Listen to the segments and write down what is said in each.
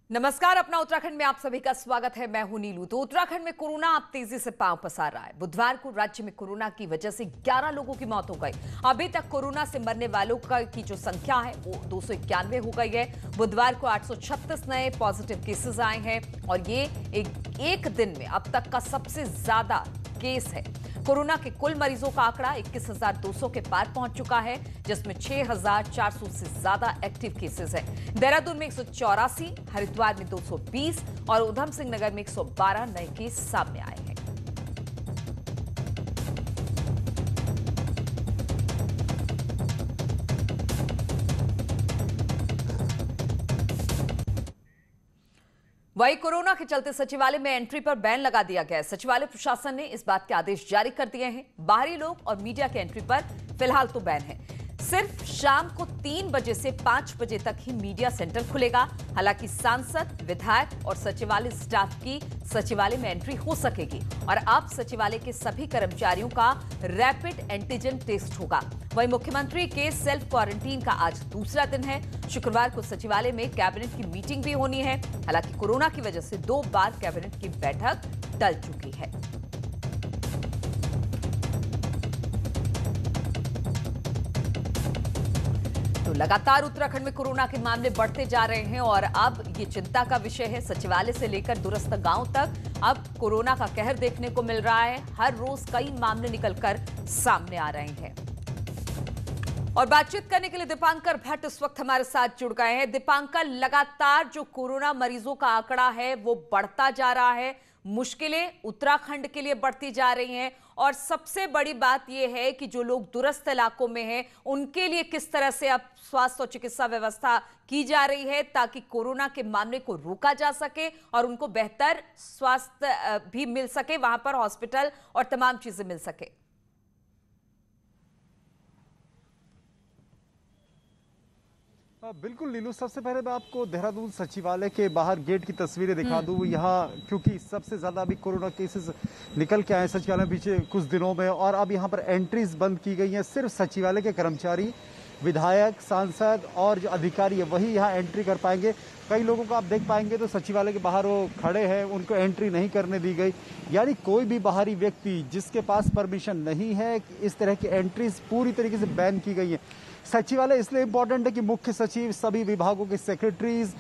नमस्कार, अपना उत्तराखंड में आप सभी का स्वागत है। मैं हूं नीलू। तो उत्तराखंड में कोरोना अब तेजी से पांव पसार रहा है। बुधवार को राज्य में कोरोना की वजह से 11 लोगों की मौत हो गई। अभी तक कोरोना से मरने वालों की जो संख्या है वो 291 हो गई है। बुधवार को 836 नए पॉजिटिव केसेस आए हैं और ये एक दिन में अब तक का सबसे ज्यादा केस है। कोरोना के कुल मरीजों का आंकड़ा 21,200 के पार पहुंच चुका है, जिसमें 6,400 से ज्यादा एक्टिव केसेस हैं। देहरादून में 184, हरिद्वार में 220 और उधम सिंह नगर में 112 नए केस सामने आए हैं। वहीं कोरोना के चलते सचिवालय में एंट्री पर बैन लगा दिया गया है। सचिवालय प्रशासन ने इस बात के आदेश जारी कर दिए हैं। बाहरी लोग और मीडिया के एंट्री पर फिलहाल तो बैन है। सिर्फ शाम को 3 बजे से 5 बजे तक ही मीडिया सेंटर खुलेगा। हालांकि सांसद, विधायक और सचिवालय स्टाफ की सचिवालय में एंट्री हो सकेगी और अब सचिवालय के सभी कर्मचारियों का रैपिड एंटीजन टेस्ट होगा। वहीं मुख्यमंत्री के सेल्फ क्वारंटीन का आज दूसरा दिन है। शुक्रवार को सचिवालय में कैबिनेट की मीटिंग भी होनी है। हालांकि कोरोना की वजह से 2 बार कैबिनेट की बैठक टल चुकी है। तो लगातार उत्तराखंड में कोरोना के मामले बढ़ते जा रहे हैं और अब ये चिंता का विषय है। सचिवालय से लेकर दूरस्थ गांव तक अब कोरोना का कहर देखने को मिल रहा है। हर रोज कई मामले निकलकर सामने आ रहे हैं और बातचीत करने के लिए दीपांकर भट्ट इस वक्त हमारे साथ जुड़ गए हैं। दीपांकर, लगातार जो कोरोना मरीजों का आंकड़ा है वो बढ़ता जा रहा है, मुश्किलें उत्तराखंड के लिए बढ़ती जा रही हैं और सबसे बड़ी बात यह है कि जो लोग दूरस्थ इलाकों में हैं उनके लिए किस तरह से अब स्वास्थ्य और चिकित्सा व्यवस्था की जा रही है ताकि कोरोना के मामले को रोका जा सके और उनको बेहतर स्वास्थ्य भी मिल सके, वहां पर हॉस्पिटल और तमाम चीजें मिल सके। बिल्कुल नीलू, सबसे पहले मैं आपको देहरादून सचिवालय के बाहर गेट की तस्वीरें दिखा दूं। यहाँ क्योंकि सबसे ज्यादा अभी कोरोना केसेस निकल के आए सचिवालय में पीछे कुछ दिनों में और अब यहाँ पर एंट्रीज बंद की गई हैं। सिर्फ सचिवालय के कर्मचारी, विधायक, सांसद और जो अधिकारी है वही यहाँ एंट्री कर पाएंगे। कई लोगों को आप देख पाएंगे तो सचिवालय के बाहर वो खड़े हैं, उनको एंट्री नहीं करने दी गई। यानी कोई भी बाहरी व्यक्ति जिसके पास परमिशन नहीं है, इस तरह की एंट्रीज पूरी तरीके से बैन की गई है। सचिवालय इसलिए इंपॉर्टेंट है कि मुख्य सचिव, सभी विभागों के सेक्रेटरीज,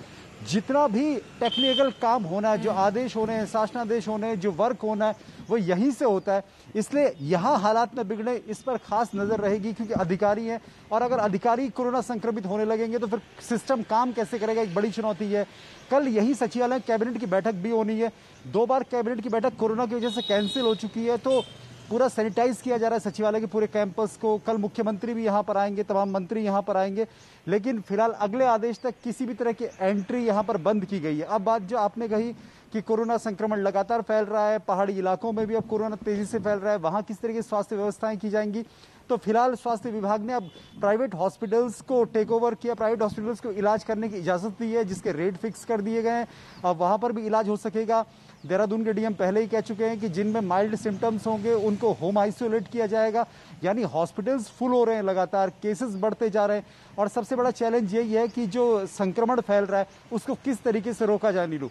जितना भी टेक्निकल काम होना है, जो आदेश होने हैं, शासनादेश होने हैं, जो वर्क होना है वो यहीं से होता है। इसलिए यहाँ हालात में बिगड़े इस पर खास नजर रहेगी क्योंकि अधिकारी हैं और अगर अधिकारी कोरोना संक्रमित होने लगेंगे तो फिर सिस्टम काम कैसे करेगा, एक बड़ी चुनौती है। कल यही सचिवालय कैबिनेट की बैठक भी होनी है। 2 बार कैबिनेट की बैठक कोरोना की वजह से कैंसिल हो चुकी है, तो पूरा सैनिटाइज किया जा रहा है सचिवालय के पूरे कैंपस को। कल मुख्यमंत्री भी यहाँ पर आएंगे, तमाम मंत्री यहाँ पर आएंगे, लेकिन फिलहाल अगले आदेश तक किसी भी तरह की एंट्री यहाँ पर बंद की गई है। अब बात जो आपने कही कि कोरोना संक्रमण लगातार फैल रहा है, पहाड़ी इलाकों में भी अब कोरोना तेजी से फैल रहा है, वहाँ किस तरह की स्वास्थ्य व्यवस्थाएं की जाएंगी। तो फिलहाल स्वास्थ्य विभाग ने अब प्राइवेट हॉस्पिटल्स को टेक ओवर किया, प्राइवेट हॉस्पिटल्स को इलाज करने की इजाजत दी है, जिसके रेट फिक्स कर दिए गए हैं। अब वहाँ पर भी इलाज हो सकेगा। देहरादून के डीएम पहले ही कह चुके हैं कि जिनमें माइल्ड सिम्टम्स होंगे उनको होम आइसोलेट किया जाएगा। यानी हॉस्पिटल्स फुल हो रहे हैं, लगातार केसेस बढ़ते जा रहे हैं और सबसे बड़ा चैलेंज यही है कि जो संक्रमण फैल रहा है उसको किस तरीके से रोका जाए। नीलू,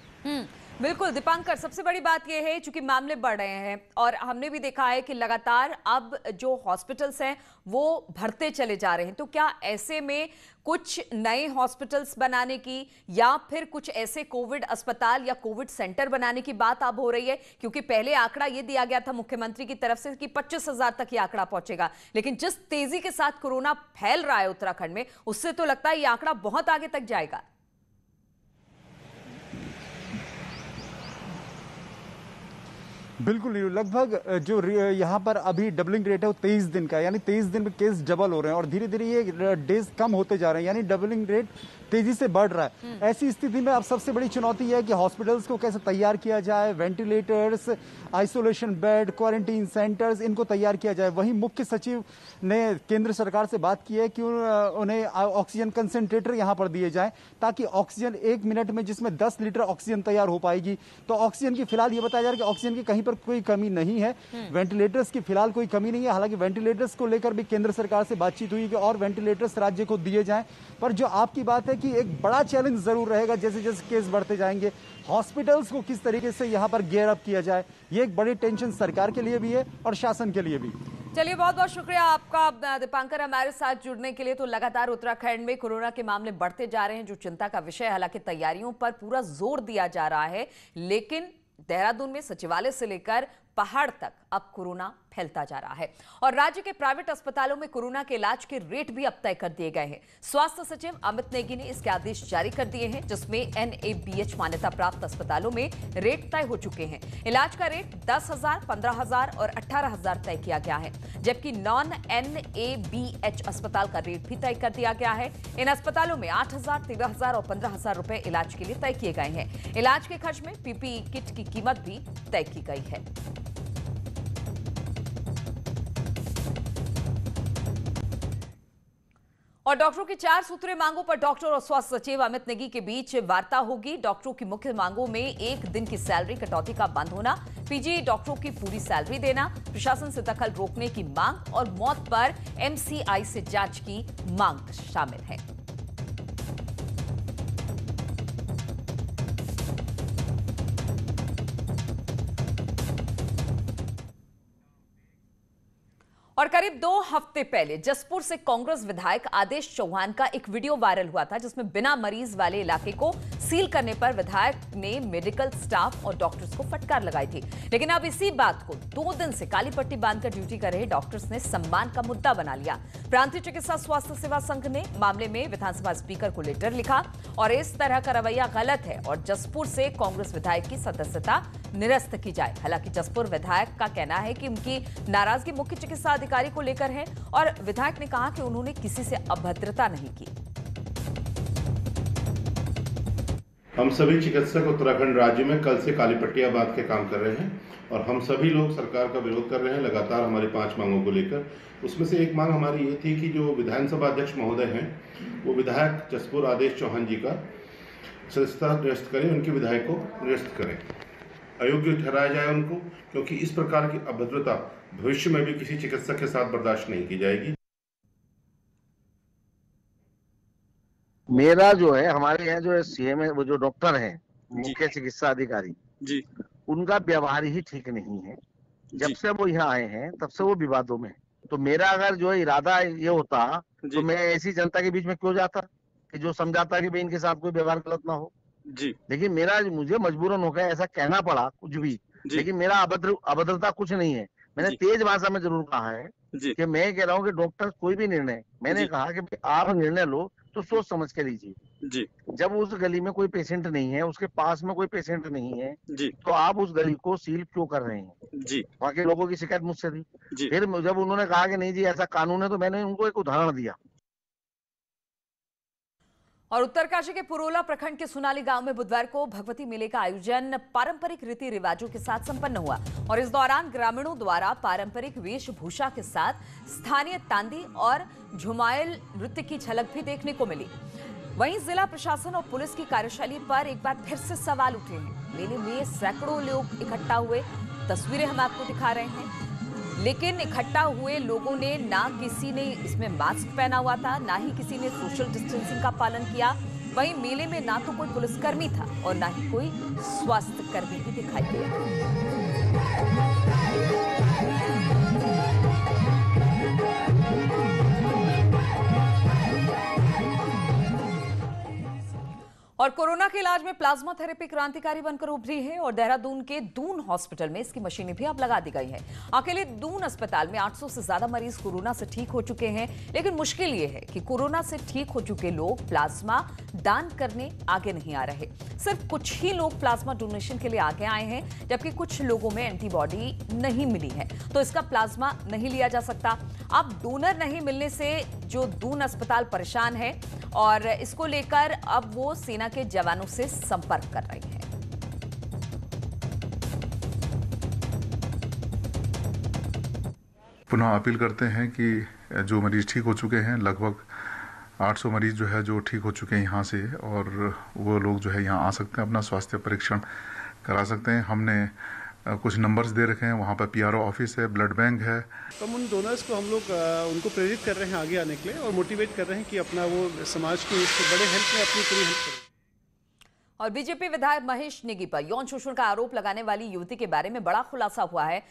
बिल्कुल दीपांकर, सबसे बड़ी बात यह है चूंकि मामले बढ़ रहे हैं और हमने भी देखा है कि लगातार अब जो हॉस्पिटल्स हैं वो भरते चले जा रहे हैं, तो क्या ऐसे में कुछ नए हॉस्पिटल्स बनाने की या फिर कुछ ऐसे कोविड अस्पताल या कोविड सेंटर बनाने की बात अब हो रही है? क्योंकि पहले आंकड़ा ये दिया गया था मुख्यमंत्री की तरफ से कि 25,000 तक ये आंकड़ा पहुंचेगा, लेकिन जिस तेजी के साथ कोरोना फैल रहा है उत्तराखंड में, उससे तो लगता है ये आंकड़ा बहुत आगे तक जाएगा। बिल्कुल, लगभग जो यहाँ पर अभी डबलिंग रेट है वो 23 दिन का, यानी 23 दिन में केस डबल हो रहे हैं और धीरे धीरे ये डेज कम होते जा रहे हैं, यानी डबलिंग रेट तेजी से बढ़ रहा है। ऐसी स्थिति में अब सबसे बड़ी चुनौती है कि हॉस्पिटल्स को कैसे तैयार किया जाए, ventilators, isolation bed, quarantine centres, इनको तैयार किया जाए। वहीं मुख्य सचिव ने केंद्र सरकार से बात की है कि उन्हें ऑक्सीजन कंसेंट्रेटर यहाँ पर दिए जाए ताकि ऑक्सीजन 1 मिनट में जिसमें 10 लीटर ऑक्सीजन तैयार हो पाएगी। तो ऑक्सीजन की फिलहाल ये बताया जा रहा है कि ऑक्सीजन की कहीं पर कोई कमी नहीं है, वेंटिलेटर्स की फिलहाल कोई कमी नहीं है। हालांकि वेंटिलेटर्स को लेकर भी केंद्र सरकार से बातचीत हुई कि और वेंटिलेटर्स राज्य को दिए जाएं, पर जो आपकी बात है कि एक बड़ा चैलेंज जरूर रहेगा जैसे जैसे केस बढ़ते जाएंगे। हॉस्पिटल्स को किस तरीके से यहाँ पर गेयर अप किया जाए, ये एक बड़ी टेंशन सरकार के लिए भी है और शासन के लिए भी। चलिए, बहुत बहुत शुक्रिया आपका दीपांकर हमारे साथ जुड़ने के लिए। तो लगातार उत्तराखंड में कोरोना के मामले बढ़ते जा रहे हैं, जो चिंता का विषय है। हालांकि तैयारियों पर पूरा जोर दिया जा रहा है, लेकिन देहरादून में सचिवालय से लेकर पहाड़ तक अब कोरोना फैलता जा रहा है और राज्य के प्राइवेट अस्पतालों में कोरोना के इलाज के रेट भी अब तय कर दिए गए हैं। स्वास्थ्य सचिव अमित नेगी ने इसके आदेश जारी कर दिए हैं, जिसमें NABH मान्यता प्राप्त अस्पतालों में रेट तय हो चुके हैं। इलाज का रेट 10,000, 15,000 और 18,000 तय किया गया है, जबकि नॉन NABH अस्पताल का रेट भी तय कर दिया गया है। इन अस्पतालों में 8,000, 13,000 और 15,000 रुपए इलाज के लिए तय किए गए हैं। इलाज के खर्च में PPE किट की कीमत भी तय की गई है। और डॉक्टरों की 4 सूत्रीय मांगों पर डॉक्टर और स्वास्थ्य सचिव अमित नेगी के बीच वार्ता होगी। डॉक्टरों की मुख्य मांगों में 1 दिन की सैलरी कटौती का बंद होना, PG डॉक्टरों की पूरी सैलरी देना, प्रशासन से दखल रोकने की मांग और मौत पर MCI से जांच की मांग शामिल है। और करीब 2 हफ्ते पहले जसपुर से कांग्रेस विधायक आदेश चौहान का एक वीडियो वायरल हुआ था, जिसमें बिना मरीज वाले इलाके को सील करने पर विधायक ने मेडिकल स्टाफ और डॉक्टर्स को फटकार लगाई थी। लेकिन अब इसी बात को 2 दिन से काली पट्टी बांधकर ड्यूटी कर रहे डॉक्टर्स ने सम्मान का मुद्दा बना लिया। प्रांतीय चिकित्सा स्वास्थ्य सेवा संघ ने मामले में विधानसभा स्पीकर को लेटर लिखा और इस तरह का रवैया गलत है और जसपुर से कांग्रेस विधायक की सदस्यता निरस्त की जाए। हालांकि जसपुर विधायक का कहना है कि उनकी नाराजगी मुख्य चिकित्सा अधिकारी को लेकर है और विधायक ने कहा कि उन्होंने किसी से अभद्रता नहीं की। हम सभी चिकित्सक उत्तराखंड राज्य में कल से काली पट्टियां बांध के काम कर रहे हैं और हम सभी लोग सरकार का विरोध कर रहे हैं लगातार हमारी 5 मांगों को लेकर। उसमें से एक मांग हमारी ये थी कि जो विधानसभा अध्यक्ष महोदय हैं वो विधायक जसपुर आदेश चौहान जी का सदस्यता निरस्त करें, उनके विधायक को निरस्त करें, अयोग्य ठहराया जाए उनको, क्योंकि इस प्रकार की अभद्रता भविष्य में भी किसी चिकित्सक के साथ बर्दाश्त नहीं की जाएगी। मेरा जो है हमारे यहाँ जो CM है वो जो डॉक्टर हैं मुख्य चिकित्सा अधिकारी जी, उनका व्यवहार ही ठीक नहीं है। जब से वो यहाँ आए हैं तब से वो विवादों में। तो मेरा अगर जो है इरादा ये होता तो मैं ऐसी जनता के बीच में क्यों जाता कि जो समझाता कि भाई इनके साथ कोई व्यवहार गलत ना हो जी। लेकिन मुझे मजबूरन होकर ऐसा कहना पड़ा कुछ भी, लेकिन मेरा अभद्रता कुछ नहीं है। मैंने तेज भाषा में जरूर कहा है कि मैं कह रहा हूँ कि डॉक्टर कोई भी निर्णय, मैंने कहा कि आप निर्णय लो तो सोच समझ के लीजिए जी। जब उस गली में कोई पेशेंट नहीं है, उसके पास में कोई पेशेंट नहीं है जी, तो आप उस गली को सील क्यों कर रहे हैं जी। वहाँ के लोगों की शिकायत मुझसे थी जी। फिर जब उन्होंने कहा कि नहीं जी ऐसा कानून है तो मैंने उनको एक उदाहरण दिया। और उत्तरकाशी के पुरोला प्रखंड के सुनाली गांव में बुधवार को भगवती मेले का आयोजन पारंपरिक रीति रिवाजों के साथ संपन्न हुआ और इस दौरान ग्रामीणों द्वारा पारंपरिक वेशभूषा के साथ स्थानीय तांदी और झुमायल नृत्य की झलक भी देखने को मिली। वहीं जिला प्रशासन और पुलिस की कार्यशैली पर एक बार फिर से सवाल उठे हैं। मेले में सैकड़ों लोग इकट्ठा हुए, तस्वीरें हम आपको दिखा रहे हैं, लेकिन इकट्ठा हुए लोगों ने ना किसी ने इसमें मास्क पहना हुआ था, ना ही किसी ने सोशल डिस्टेंसिंग का पालन किया। वहीं मेले में ना तो कोई पुलिसकर्मी था और ना ही कोई स्वास्थ्य कर्मी भी दिखाई दिया। और कोरोना के इलाज में प्लाज्मा थेरेपी क्रांतिकारी बनकर उभरी है और देहरादून के दून हॉस्पिटल में इसकी मशीनें भी अब लगा दी गई हैं। अकेले दून अस्पताल में 800 से ज्यादा मरीज कोरोना से ठीक हो चुके हैं, लेकिन मुश्किल ये है कि कोरोना से ठीक हो चुके लोग प्लाज्मा दान करने आगे नहीं आ रहे। सिर्फ कुछ ही लोग प्लाज्मा डोनेशन के लिए आगे आए हैं, जबकि कुछ लोगों में एंटीबॉडी नहीं मिली है, तो इसका प्लाज्मा नहीं लिया जा सकता। अब डोनर नहीं मिलने से जो दून अस्पताल परेशान है और इसको लेकर अब वो सेना के जवानों से संपर्क कर रही है। पुनः अपील करते हैं कि जो मरीज ठीक हो चुके हैं, लगभग 800 मरीज जो है जो ठीक हो चुके हैं यहाँ से, और वो लोग जो है यहाँ आ सकते हैं, अपना स्वास्थ्य परीक्षण करा सकते हैं। हमने कुछ नंबर्स दे रखे हैं, वहाँ पर PRO ऑफिस है, ब्लड बैंक है। तो उन डोनर्स को हम लोग उनको प्रेरित कर रहे हैं आगे आने के लिए और मोटिवेट कर रहे हैं कि अपना वो समाज की इस बड़े हेल्प में अपनी पूरी हेल्प करें। और बीजेपी विधायक महेश नेगी पर यौन शोषण का आरोप लगाने वाली युवती के बारे में बड़ा खुलासा हुआ है।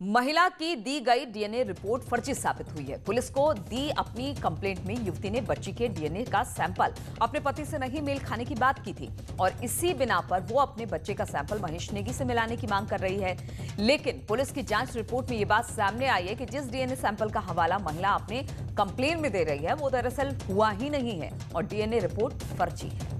महिला की दी गई DNA रिपोर्ट फर्जी साबित हुई है। पुलिस को दी अपनी कंप्लेंट में युवती ने बच्ची के DNA का सैंपल अपने पति से नहीं मेल खाने की बात की थी और इसी बिना पर वो अपने बच्चे का सैंपल महेश नेगी से मिलाने की मांग कर रही है। लेकिन पुलिस की जांच रिपोर्ट में ये बात सामने आई है कि जिस DNA सैंपल का हवाला महिला अपने कंप्लेंट में दे रही है वो दरअसल हुआ ही नहीं है और DNA रिपोर्ट फर्जी है।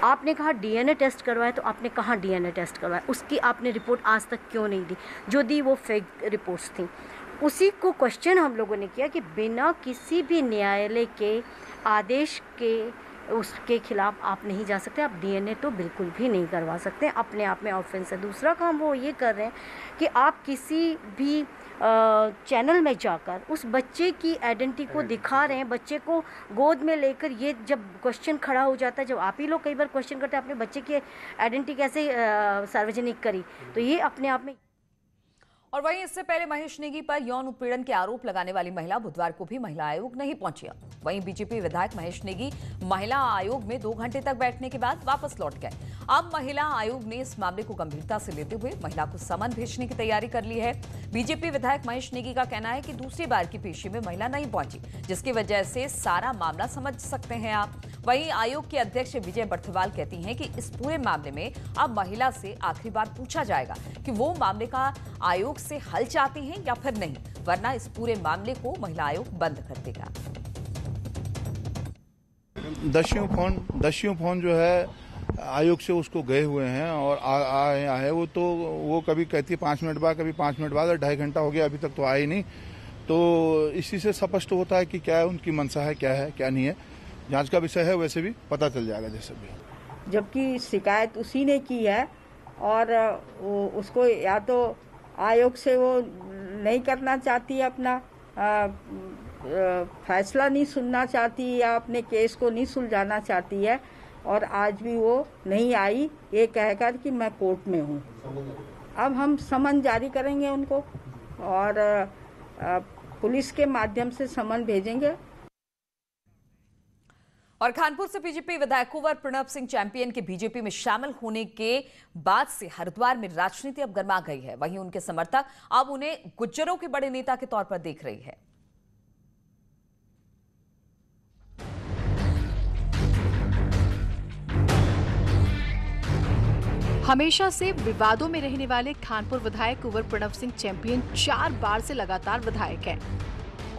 आपने कहा DNA टेस्ट करवाया, तो आपने कहाँ DNA टेस्ट करवाया? उसकी आपने रिपोर्ट आज तक क्यों नहीं दी? जो दी वो फेक रिपोर्ट्स थी। उसी को क्वेश्चन हम लोगों ने किया कि बिना किसी भी न्यायालय के आदेश के उसके खिलाफ आप नहीं जा सकते, आप DNA तो बिल्कुल भी नहीं करवा सकते, अपने आप में ऑफेंस है। दूसरा काम वो ये कर रहे हैं कि आप किसी भी चैनल में जाकर उस बच्चे की आइडेंटिटी को दिखा रहे हैं, बच्चे को गोद में लेकर। ये जब क्वेश्चन खड़ा हो जाता है, जब आप ही लोग कई बार क्वेश्चन करते हैं आपने बच्चे की आइडेंटिटी कैसे सार्वजनिक करी, तो ये अपने आप में। और वहीं इससे पहले महेश नेगी पर यौन उत्पीड़न के आरोप लगाने वाली महिला बुधवार को भी महिला आयोग नहीं पहुंची। वहीं बीजेपी विधायक महेश नेगी महिला आयोग में 2 घंटे तक बैठने के बाद वापस लौट गए। अब महिला आयोग ने इस मामले को गंभीरता से लेते हुए महिला को समन भेजने की तैयारी कर ली है। बीजेपी विधायक महेश नेगी का कहना है कि दूसरी बार की पेशी में महिला नहीं पहुंची, जिसकी वजह से सारा मामला समझ सकते हैं आप। वहीं आयोग के अध्यक्ष विजय बर्थवाल कहती हैं कि इस पूरे मामले में अब महिला से आखिरी बार पूछा जाएगा कि वो मामले का आयोग से हल चाहती हैं या फिर नहीं, वरना इस पूरे मामले को महिला आयोग बंद कर देगा। दस्युं फोन जो है आयोग से उसको गए हुए हैं और आए वो तो वो कभी कहती है 5 मिनट बाद, कभी 5 मिनट बाद, 2.5 घंटा हो गया अभी तक तो आई नहीं। तो इसी से स्पष्ट होता है कि क्या है उनकी मंशा है क्या नहीं है। जांच का विषय है, वैसे भी पता चल जाएगा जैसे भी। जबकि शिकायत उसी ने की है और उसको या तो आयोग से वो नहीं करना चाहती है, अपना फैसला नहीं सुनना चाहती या अपने केस को नहीं सुलझाना चाहती है, और आज भी वो नहीं आई ये कहकर कि मैं कोर्ट में हूँ। अब हम समन जारी करेंगे उनको और पुलिस के माध्यम से समन भेजेंगे। और कानपुर से बीजेपी विधायक कुंवर प्रणब सिंह चैंपियन के बीजेपी में शामिल होने के बाद से हरिद्वार में राजनीति अब गर्मा गई है। वहीं उनके समर्थक अब उन्हें गुज्जरों के बड़े नेता के तौर पर देख रही है। हमेशा से विवादों में रहने वाले कानपुर विधायक कुंवर प्रणब सिंह चैंपियन 4 बार से लगातार विधायक हैं।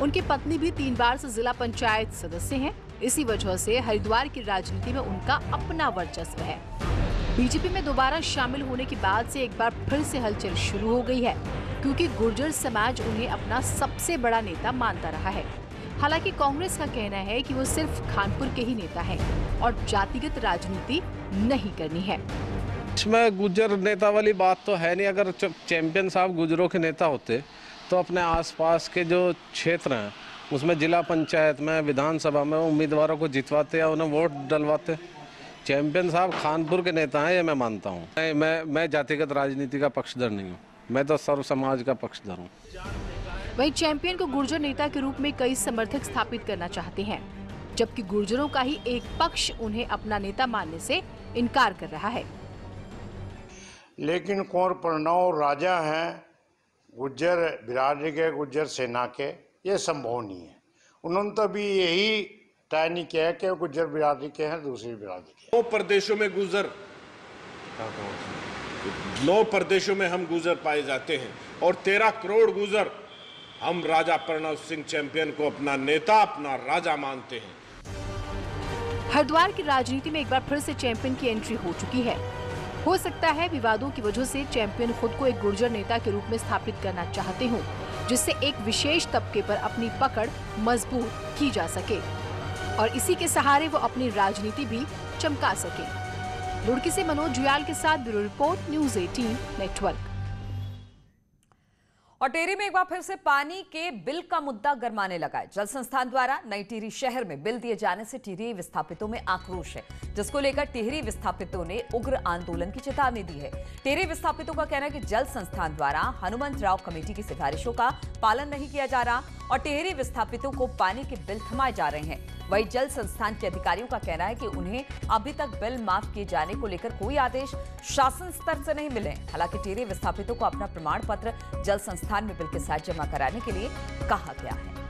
उनकी पत्नी भी 3 बार से जिला पंचायत सदस्य हैं। इसी वजह से हरिद्वार की राजनीति में उनका अपना वर्चस्व है। बीजेपी में दोबारा शामिल होने के बाद से एक बार फिर से हलचल शुरू हो गई है, क्योंकि गुर्जर समाज उन्हें अपना सबसे बड़ा नेता मानता रहा है। हालांकि कांग्रेस का कहना है कि वो सिर्फ कानपुर के ही नेता हैं और जातिगत राजनीति नहीं करनी है। इसमें गुर्जर नेता वाली बात तो है नहीं। अगर चैंपियन साहब गुर्जरों के नेता होते तो अपने आसपास के जो क्षेत्र हैं उसमें जिला पंचायत में, विधानसभा में उम्मीदवारों को जितवाते या उन्हें वोट डलवाते। चैंपियन साहब कानपुर के नेता हैं, ये मैं मानता हूँ। मैं जातिगत राजनीति का पक्षधर नहीं हूँ, मैं तो सर्व समाज का पक्षधर हूँ। वहीं चैंपियन को गुर्जर नेता के रूप में कई समर्थक स्थापित करना चाहते हैं, जबकि गुर्जरों का ही एक पक्ष उन्हें अपना नेता मानने से इनकार कर रहा है। लेकिन कुंवर प्रणब राजा हैं गुज्जर बिरादरी के, गुज्जर सेना के, ये संभव नहीं है। उन्होंने तो भी यही तय नहीं किया कि गुज्जर बिरादरी के हैं, दूसरी बिरादरी के। 9 प्रदेशों में गुज्जर, 9 प्रदेशों में हम गुज्जर पाए जाते हैं और 13 करोड़ गुज्जर हम राजा प्रणब सिंह चैंपियन को अपना नेता, अपना राजा मानते हैं। हरिद्वार की राजनीति में एक बार फिर से चैंपियन की एंट्री हो चुकी है। हो सकता है विवादों की वजह से चैंपियन खुद को एक गुर्जर नेता के रूप में स्थापित करना चाहते हों, जिससे एक विशेष तबके पर अपनी पकड़ मजबूत की जा सके और इसी के सहारे वो अपनी राजनीति भी चमका सके। रुड़की से मनोज जुयाल के साथ ब्यूरो रिपोर्ट, न्यूज़ 18 नेटवर्क। और टिहरी में एक बार फिर से पानी के बिल का मुद्दा गरमाने लगा है। जल संस्थान द्वारा नई टिहरी शहर में बिल दिए जाने से टिहरी विस्थापितों में आक्रोश है, जिसको लेकर टिहरी विस्थापितों ने उग्र आंदोलन की चेतावनी दी है। टिहरी विस्थापितों का कहना है कि जल संस्थान द्वारा हनुमंतराव कमेटी की सिफारिशों का पालन नहीं किया जा रहा और टिहरी विस्थापितों को पानी के बिल थमाए जा रहे हैं। वहीं जल संस्थान के अधिकारियों का कहना है कि उन्हें अभी तक बिल माफ किए जाने को लेकर कोई आदेश शासन स्तर से नहीं मिले। हालांकि टिहरी विस्थापितों को अपना प्रमाण पत्र जल संस्थान में बिल के साथ जमा कराने के लिए कहा गया है।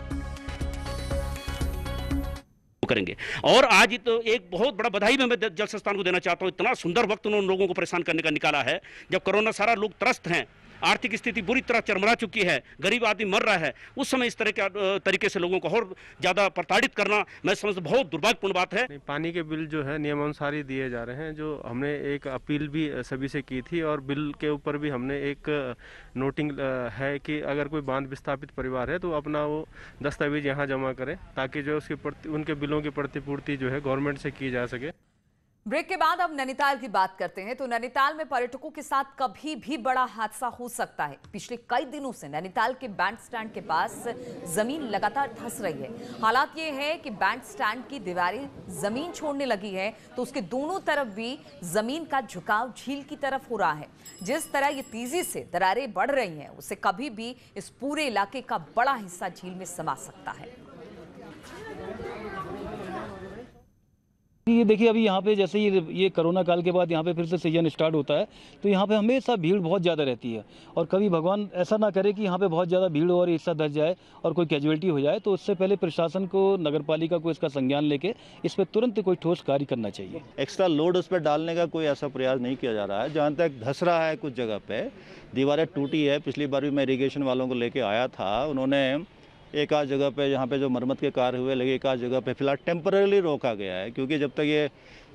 करेंगे। और आज तो एक बहुत बड़ा बधाई मैं जल संस्थान को देना चाहता हूं। इतना सुंदर वक्त उन्होंने लोगों को परेशान करने का निकाला है, जब कोरोना सारा लोग त्रस्त हैं, आर्थिक स्थिति बुरी तरह चरमरा चुकी है, गरीब आदमी मर रहा है, उस समय इस तरह के तरीके से लोगों को और ज्यादा प्रताड़ित करना मैं समझता बहुत दुर्भाग्यपूर्ण बात है। पानी के बिल जो है नियमानुसार ही दिए जा रहे हैं। जो हमने एक अपील भी सभी से की थी और बिल के ऊपर भी हमने एक नोटिंग है कि अगर कोई बांध विस्थापित परिवार है तो अपना वो दस्तावेज यहाँ जमा करे, ताकि जो उसकी उनके बिलों की प्रतिपूर्ति जो है गवर्नमेंट से की जा सके। ब्रेक के बाद अब नैनीताल की बात करते हैं। तो नैनीताल में पर्यटकों के साथ कभी भी बड़ा हादसा हो सकता है। पिछले कई दिनों से नैनीताल के बैंड स्टैंड के पास जमीन लगातार धंस रही है। हालात ये है कि बैंड स्टैंड की दीवारें जमीन छोड़ने लगी है, तो उसके दोनों तरफ भी जमीन का झुकाव झील की तरफ हो रहा है। जिस तरह ये तेजी से दरारें बढ़ रही हैं, उससे कभी भी इस पूरे इलाके का बड़ा हिस्सा झील में समा सकता है। ये देखिए, अभी यहाँ पे जैसे ये कोरोना काल के बाद यहाँ पे फिर से सीजन स्टार्ट होता है, तो यहाँ पे हमेशा भीड़ बहुत ज़्यादा रहती है। और कभी भगवान ऐसा ना करे कि यहाँ पे बहुत ज़्यादा भीड़ और हिस्सा धस जाए और कोई कैजुअलिटी हो जाए, तो उससे पहले प्रशासन को, नगरपालिका को इसका संज्ञान लेके इस पर तुरंत कोई ठोस कार्य करना चाहिए। एक्स्ट्रा लोड उस पर डालने का कोई ऐसा प्रयास नहीं किया जा रहा है। जहाँ तक धस रहा है, कुछ जगह पर दीवारें टूटी है। पिछली बार भी मैं इरीगेशन वालों को लेके आया था, उन्होंने एक आध जगह पे जहाँ पे जो मरम्मत के कार्य हुए, लेकिन एक आध जगह पे फिलहाल टेम्पररी रोका गया है, क्योंकि जब तक ये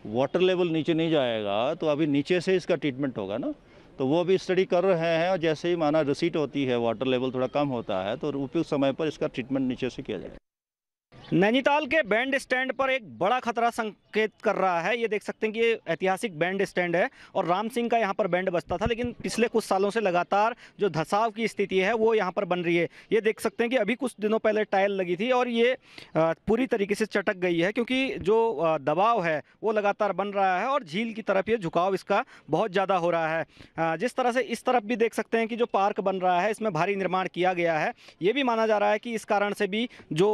वाटर लेवल नीचे नहीं जाएगा तो अभी नीचे से इसका ट्रीटमेंट होगा ना। तो वो भी स्टडी कर रहे हैं और जैसे ही माना रिसीट होती है, वाटर लेवल थोड़ा कम होता है, तो उपयुक्त समय पर इसका ट्रीटमेंट नीचे से किया जाएगा। नैनीताल के बैंड स्टैंड पर एक बड़ा खतरा संकेत कर रहा है। ये देख सकते हैं कि ये ऐतिहासिक बैंड स्टैंड है और राम सिंह का यहाँ पर बैंड बजता था, लेकिन पिछले कुछ सालों से लगातार जो धंसाव की स्थिति है वो यहाँ पर बन रही है। ये देख सकते हैं कि अभी कुछ दिनों पहले टाइल लगी थी और ये पूरी तरीके से चटक गई है, क्योंकि जो दबाव है वो लगातार बन रहा है और झील की तरफ ये झुकाव इसका बहुत ज़्यादा हो रहा है। जिस तरह से इस तरफ भी देख सकते हैं कि जो पार्क बन रहा है, इसमें भारी निर्माण किया गया है। ये भी माना जा रहा है कि इस कारण से भी जो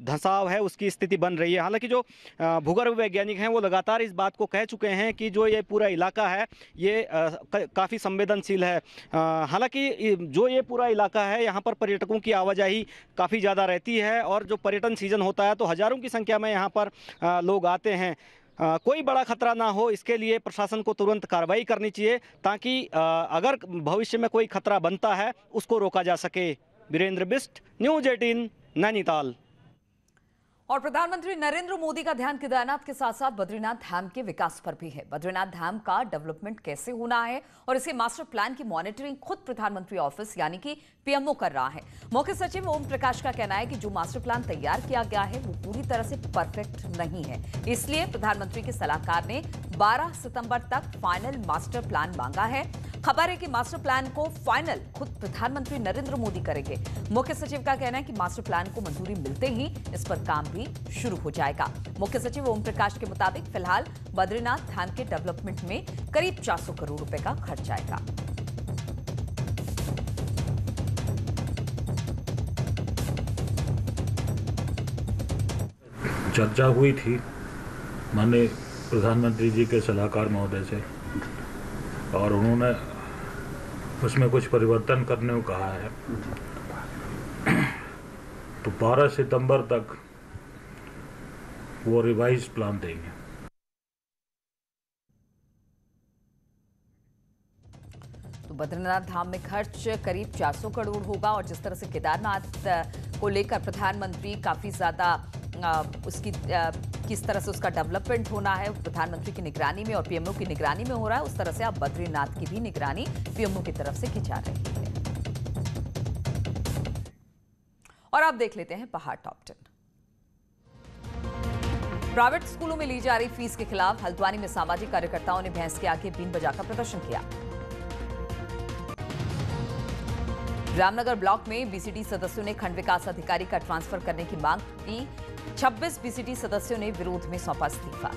धंसाव है उसकी स्थिति बन रही है। हालांकि जो भूगर्भ वैज्ञानिक हैं वो लगातार इस बात को कह चुके हैं कि जो ये पूरा इलाका है ये काफ़ी संवेदनशील है। हालांकि जो ये पूरा इलाका है यहाँ पर पर्यटकों की आवाजाही काफ़ी ज़्यादा रहती है और जो पर्यटन सीजन होता है तो हज़ारों की संख्या में यहाँ पर लोग आते हैं। कोई बड़ा खतरा ना हो, इसके लिए प्रशासन को तुरंत कार्रवाई करनी चाहिए, ताकि अगर भविष्य में कोई खतरा बनता है उसको रोका जा सके। वीरेंद्र बिष्ट, न्यूज़ 18, नैनीताल। और प्रधानमंत्री नरेंद्र मोदी का ध्यान केदारनाथ के साथ साथ बद्रीनाथ धाम के विकास पर भी है। बद्रीनाथ धाम का डेवलपमेंट कैसे होना है और इसके मास्टर प्लान की मॉनिटरिंग खुद प्रधानमंत्री ऑफिस यानी कि पीएमओ कर रहा है। मुख्य सचिव ओम प्रकाश का कहना है कि जो मास्टर प्लान तैयार किया गया है वो पूरी तरह से परफेक्ट नहीं है, इसलिए प्रधानमंत्री के सलाहकार ने 12 सितंबर तक फाइनल मास्टर प्लान मांगा है। खबर है कि मास्टर प्लान को फाइनल खुद प्रधानमंत्री नरेंद्र मोदी करेंगे। मुख्य सचिव का कहना है कि मास्टर प्लान को मंजूरी मिलते ही इस पर काम भी शुरू हो जाएगा। मुख्य सचिव ओम प्रकाश के मुताबिक फिलहाल बद्रीनाथ धाम के डेवलपमेंट में करीब 400 करोड़ रुपए का खर्च आएगा। चर्चा हुई थी माननीय प्रधानमंत्री जी के सलाहकार महोदय से और उन्होंने उसमें कुछ परिवर्तन करने को कहा है। तो 12 सितंबर तक वो रिवाइज प्लान देंगे। तो बद्रीनाथ धाम में खर्च करीब 400 करोड़ होगा और जिस तरह से केदारनाथ को लेकर प्रधानमंत्री काफी ज्यादा उसकी किस तरह से उसका डेवलपमेंट होना है प्रधानमंत्री की निगरानी में और पीएमओ की निगरानी में हो रहा है, उस तरह से अब बद्रीनाथ की भी निगरानी पीएमओ की तरफ से की जा रही है। और अब देख लेते हैं पहाड़ टॉप 10। प्राइवेट स्कूलों में ली जा रही फीस के खिलाफ हल्द्वानी में सामाजिक कार्यकर्ताओं ने भैंस के आगे बीन बजाकर प्रदर्शन किया। रामनगर ब्लॉक में बीसीडी सदस्यों ने खंड विकास अधिकारी का ट्रांसफर करने की मांग की। 26 बीसीडी सदस्यों ने विरोध में सौंपा इस्तीफा।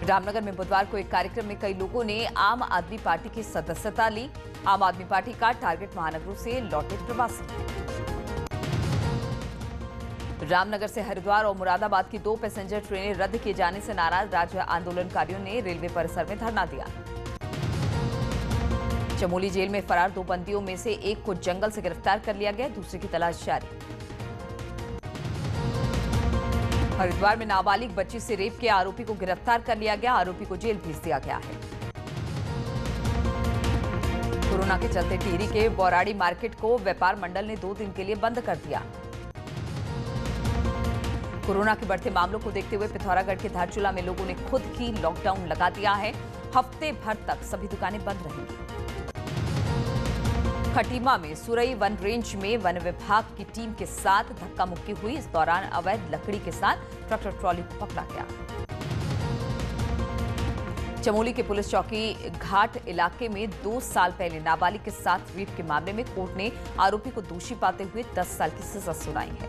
रामनगर में बुधवार को एक कार्यक्रम में कई लोगों ने आम आदमी पार्टी की सदस्यता ली। आम आदमी पार्टी का टारगेट महानगरों से लौटे प्रवासी। रामनगर से हरिद्वार और मुरादाबाद की 2 पैसेंजर ट्रेनें रद्द किए जाने से नाराज राज्य आंदोलनकारियों ने रेलवे परिसर में धरना दिया। चमोली जेल में फरार 2 बंदियों में से एक को जंगल से गिरफ्तार कर लिया गया, दूसरे की तलाश जारी। हरिद्वार में नाबालिग बच्ची से रेप के आरोपी को गिरफ्तार कर लिया गया, आरोपी को जेल भेज दिया गया है। कोरोना के चलते टिहरी के बौराड़ी मार्केट को व्यापार मंडल ने 2 दिन के लिए बंद कर दिया। कोरोना के बढ़ते मामलों को देखते हुए पिथौरागढ़ के धारचूला में लोगों ने खुद ही लॉकडाउन लगा दिया है। हफ्ते भर तक सभी दुकानें बंद रहेंगी। खटीमा में सुरई वन रेंज में वन विभाग की टीम के साथ धक्का मुक्की हुई। इस दौरान अवैध लकड़ी के साथ ट्रैक्टर ट्रॉली को पकड़ा गया। चमोली के पुलिस चौकी घाट इलाके में 2 साल पहले नाबालिग के साथ रेप के मामले में कोर्ट ने आरोपी को दोषी पाते हुए 10 साल की सजा सुनाई है।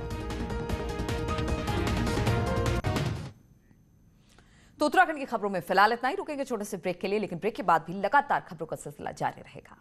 तो उत्तराखंड की खबरों में फिलहाल इतना ही। रुकेंगे छोटे से ब्रेक के लिए, लेकिन ब्रेक के बाद भी लगातार खबरों का सिलसिला जारी रहेगा।